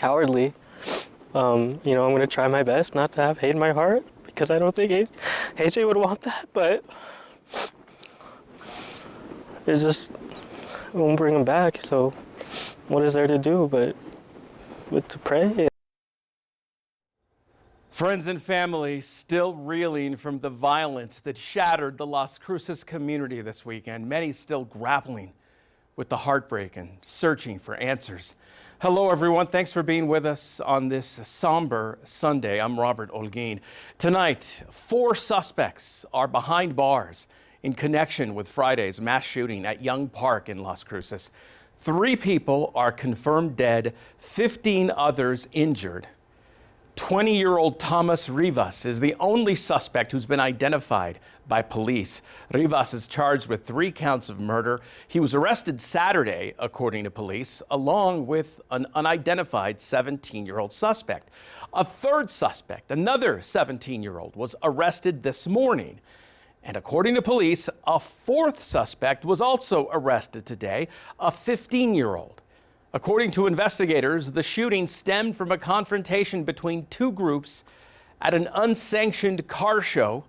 cowardly. I'm going to try my best not to have hate in my heart, because I don't think AJ would want that, but it's just, it won't bring him back, so what is there to do but to pray? Friends and family still reeling from the violence that shattered the Las Cruces community this weekend. Many still grappling with the heartbreak and searching for answers. Hello, everyone. Thanks for being with us on this somber Sunday. I'm Robert Olguin. Tonight, 4 suspects are behind bars in connection with Friday's mass shooting at Young Park in Las Cruces. 3 people are confirmed dead, 15 others injured. 20-year-old Thomas Rivas is the only suspect who's been identified by police. Rivas is charged with 3 counts of murder. He was arrested Saturday, according to police, along with an unidentified 17-year-old suspect. A third suspect, another 17-year-old, was arrested this morning. And according to police, a 4th suspect was also arrested today, a 15-year-old. According to investigators, the shooting stemmed from a confrontation between 2 groups at an unsanctioned car show.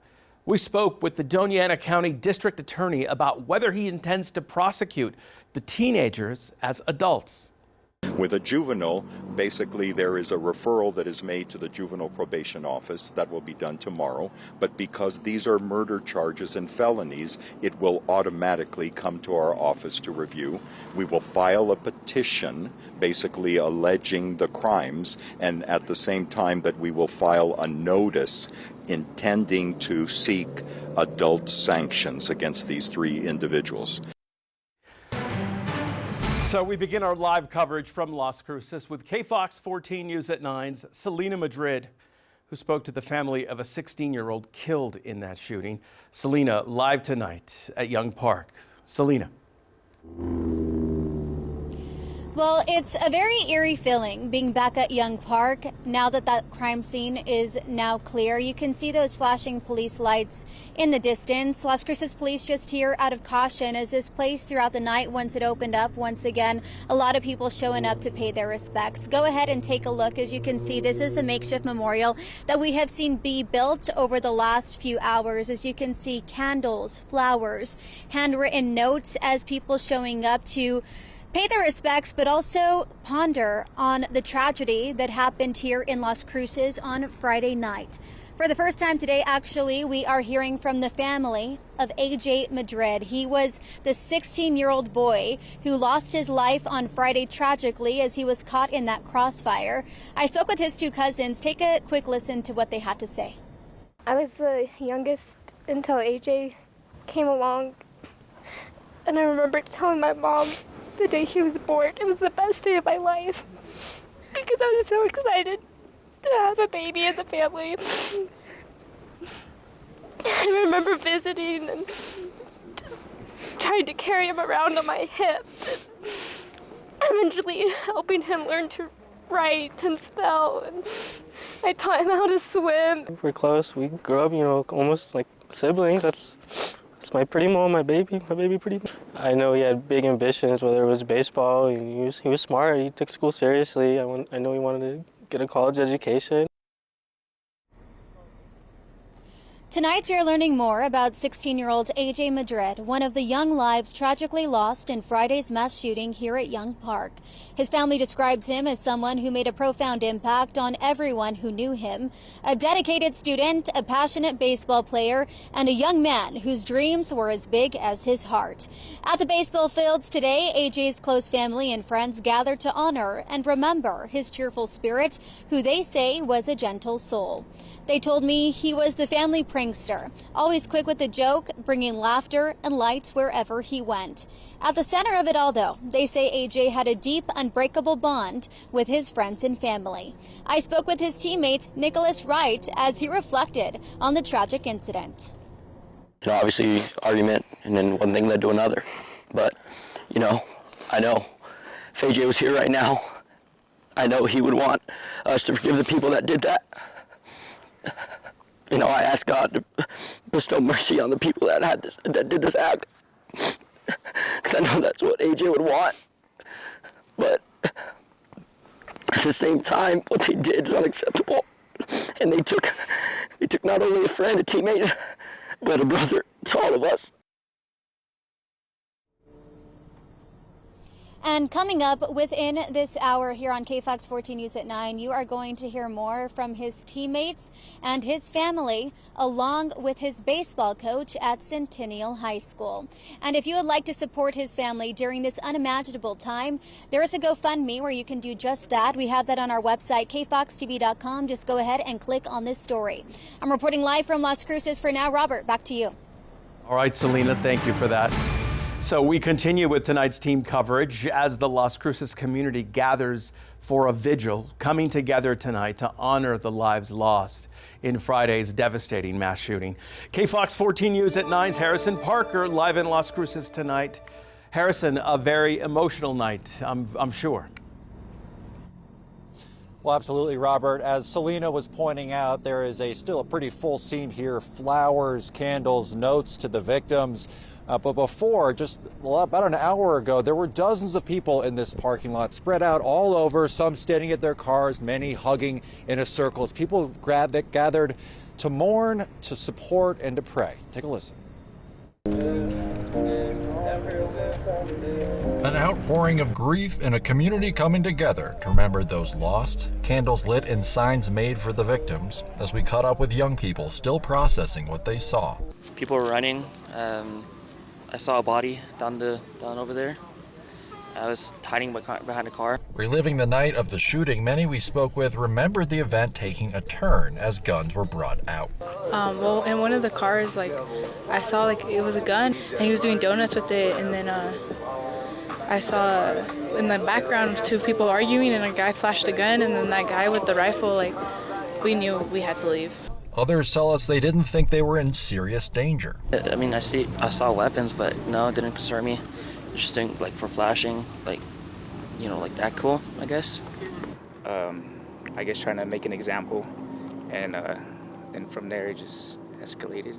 We spoke with the Doña Ana County District Attorney about whether he intends to prosecute the teenagers as adults. With a juvenile, basically there is a referral that is made to the juvenile probation office. That will be done tomorrow. But because these are murder charges and felonies, it will automatically come to our office to review. We will file a petition basically alleging the crimes, and at the same time that we will file a notice intending to seek adult sanctions against these 3 individuals. So we begin our live coverage from Las Cruces with KFOX 14 News at 9's Selena Madrid, who spoke to the family of a 16-year-old killed in that shooting. Selena, live tonight at Young Park. Selena. Well, it's a very eerie feeling being back at Young Park now that that crime scene is now clear. You can see those flashing police lights in the distance. Las Cruces police just here out of caution as this place throughout the night, once it opened up, once again, a lot of people showing up to pay their respects. Go ahead and take a look. As you can see, this is the makeshift memorial that we have seen be built over the last few hours. As you can see, candles, flowers, handwritten notes as people showing up to pay their respects, but also ponder on the tragedy that happened here in Las Cruces on Friday night. For the first time today, actually, we are hearing from the family of AJ Madrid. He was the 16-year-old boy who lost his life on Friday tragically as he was caught in that crossfire. I spoke with his 2 cousins. Take a quick listen to what they had to say. I was the youngest until AJ came along, and I remember telling my mom the day he was born, it was the best day of my life because I was so excited to have a baby in the family. I remember visiting and just trying to carry him around on my hip and eventually helping him learn to write and spell, and I taught him how to swim. We're close. We grew up, almost like siblings. That's my primo, my baby primo. I know he had big ambitions, whether it was baseball. He was smart. He took school seriously. I know he wanted to get a college education. Tonight, we are learning more about 16-year-old AJ Madrid, one of the young lives tragically lost in Friday's mass shooting here at Young Park. His family describes him as someone who made a profound impact on everyone who knew him, a dedicated student, a passionate baseball player, and a young man whose dreams were as big as his heart. At the baseball fields today, AJ's close family and friends gathered to honor and remember his cheerful spirit, who they say was a gentle soul. They told me he was the family prankster, always quick with a joke, bringing laughter and light wherever he went. At the center of it all, though, they say AJ had a deep, unbreakable bond with his friends and family. I spoke with his teammate, Nicholas Wright, as he reflected on the tragic incident. Obviously, argument, and then one thing led to another. But, I know if AJ was here right now, I know he would want us to forgive the people that did that. I ask God to bestow mercy on the people that did this act, because I know that's what AJ would want. But the same time, what they did is unacceptable. And they took not only a friend, a teammate, but a brother to all of us. And coming up within this hour here on KFOX 14 News at 9, you are going to hear more from his teammates and his family, along with his baseball coach at Centennial High School. And if you would like to support his family during this unimaginable time, there is a GoFundMe where you can do just that. We have that on our website, kfoxtv.com. Just go ahead and click on this story. I'm reporting live from Las Cruces for now. Robert, back to you. All right, Selena, thank you for that. So we continue with tonight's team coverage as the Las Cruces community gathers for a vigil, coming together tonight to honor the lives lost in Friday's devastating mass shooting. KFOX 14 News at 9's Harrison Parker live in Las Cruces tonight. Harrison, a very emotional night, I'm sure. Well, absolutely, Robert. As Selena was pointing out, there is still a pretty full scene here. Flowers, candles, notes to the victims. But before, just about an hour ago, there were dozens of people in this parking lot spread out all over, some standing at their cars, many hugging in a circle as people that gathered to mourn, to support, and to pray. Take a listen. An outpouring of grief and a community coming together to remember those lost, candles lit and signs made for the victims, as we caught up with young people still processing what they saw. People were running. I saw a body down over there. I was hiding behind a car. Reliving the night of the shooting, many we spoke with remembered the event taking a turn as guns were brought out. Well, in one of the cars, I saw it was a gun, and he was doing donuts with it, and then I saw in the background two people arguing, and a guy flashed a gun, and then that guy with the rifle, we knew we had to leave. Others tell us they didn't think they were in serious danger. I mean, I saw weapons, but no, it didn't concern me. Just think for flashing, that cool, I guess. I guess trying to make an example, and then from there it just escalated.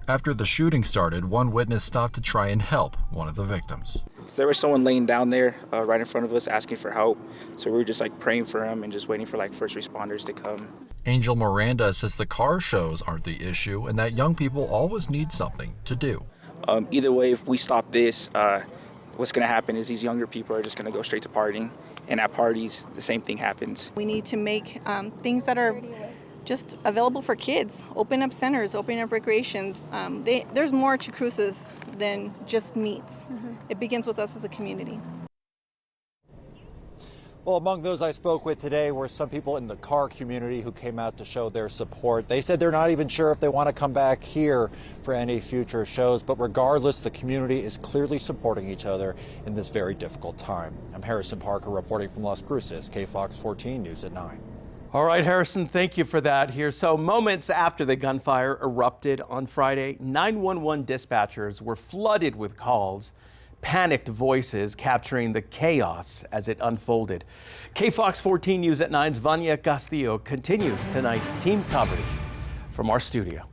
After the shooting started, one witness stopped to try and help one of the victims. There was someone laying down there right in front of us asking for help, so we were just praying for him and just waiting for first responders to come. Angel Miranda says the car shows aren't the issue and that young people always need something to do. Either way, if we stop this, what's going to happen is these younger people are just going to go straight to partying, and at parties, the same thing happens. We need to make things that are just available for kids. Open up centers, open up recreations. There's more to Cruces than just meets. Mm-hmm. It begins with us as a community. Well, among those I spoke with today were some people in the car community who came out to show their support. They said they're not even sure if they want to come back here for any future shows, but regardless, the community is clearly supporting each other in this very difficult time. I'm Harrison Parker reporting from Las Cruces, KFOX 14 News at 9. All right, Harrison, thank you for that here. So moments after the gunfire erupted on Friday, 911 dispatchers were flooded with calls, panicked voices capturing the chaos as it unfolded. KFOX 14 News at 9's Vania Castillo continues tonight's team coverage from our studio.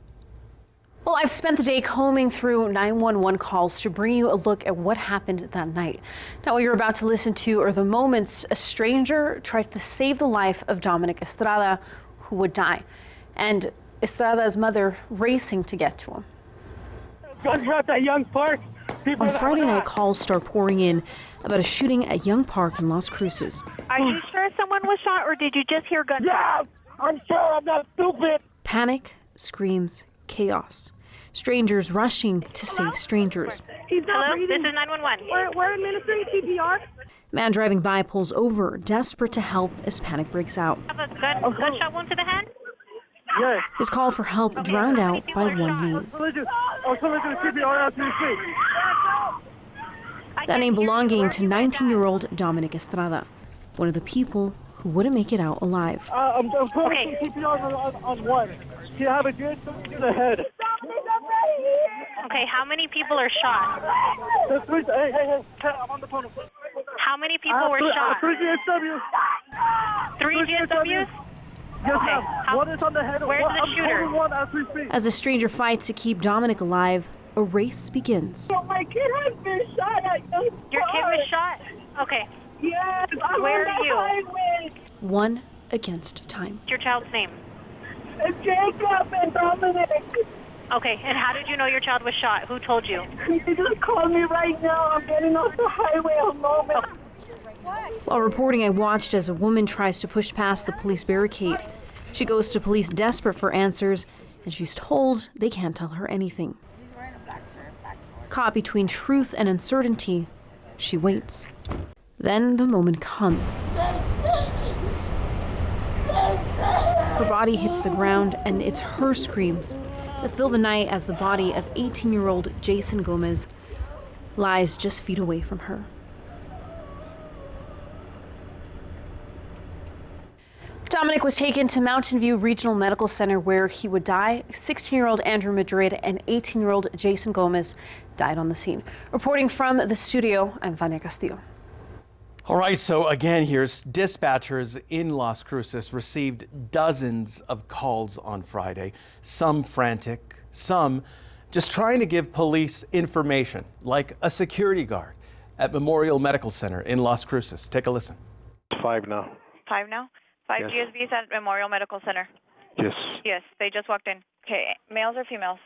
Well, I've spent the day combing through 911 calls to bring you a look at what happened that night. Now, what you're about to listen to are the moments a stranger tried to save the life of Dominic Estrada, who would die, and Estrada's mother racing to get to him. Gunshot at Young Park. On Friday night, calls start pouring in about a shooting at Young Park in Las Cruces. Are you sure someone was shot, or did you just hear gunfire? Yeah, I'm sure. I'm not stupid. Panic, screams, chaos. Strangers rushing to save strangers. He's not breathing. This is 911. We're administering CPR. Man driving by pulls over, desperate to help as panic breaks out. Have a gunshot wound to the head? Yes. His call for help drowned out by one name. That name belonging to 19-year-old Dominic Estrada, one of the people who wouldn't make it out alive. I'm putting CPR on one. Do you have a good to the head? Okay, how many people are shot? Hey, I'm on the phone. How many people were shot? 3 GSWs. 3 GSWs? Yes, ma'am. One is on the head. Where's the shooter? One as we speak. As a stranger fights to keep Dominic alive, a race begins. My kid has been shot at Young Park. Your kid was shot? Okay. Yes, I'm Where on are the you? highway. one against time. What's your child's name? Jacob and Dominic. Okay, and how did you know your child was shot? Who told you? He just called me right now. I'm getting off the highway a moment. While reporting, I watched as a woman tries to push past the police barricade. She goes to police desperate for answers, and she's told they can't tell her anything. Caught between truth and uncertainty, she waits. Then the moment comes. Her body hits the ground, and it's her screams that fill the night as the body of 18-year-old Jason Gomez lies just feet away from her. Dominic was taken to Mountain View Regional Medical Center where he would die. 16-year-old Andrew Madrid and 18-year-old Jason Gomez died on the scene. Reporting from the studio, I'm Vania Castillo. All right, so again, here's dispatchers in Las Cruces received dozens of calls on Friday, some frantic, some just trying to give police information, like a security guard at Memorial Medical Center in Las Cruces. Take a listen. 5 now. 5 now? 5 Yes. GSBs at Memorial Medical Center. Yes. Yes, they just walked in. Okay, males or females?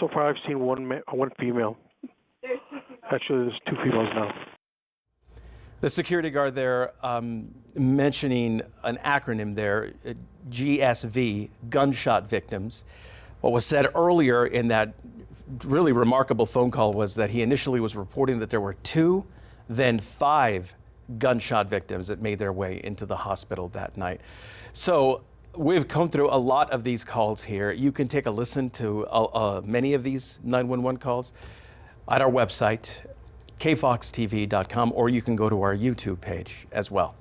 So far I've seen one female. Actually, there's 2 females now. The security guard there mentioning an acronym there, GSV, gunshot victims. What was said earlier in that really remarkable phone call was that he initially was reporting that there were 2, then 5 gunshot victims that made their way into the hospital that night. So we've come through a lot of these calls here. You can take a listen to many of these 911 calls at our website, kfoxtv.com, or you can go to our YouTube page as well.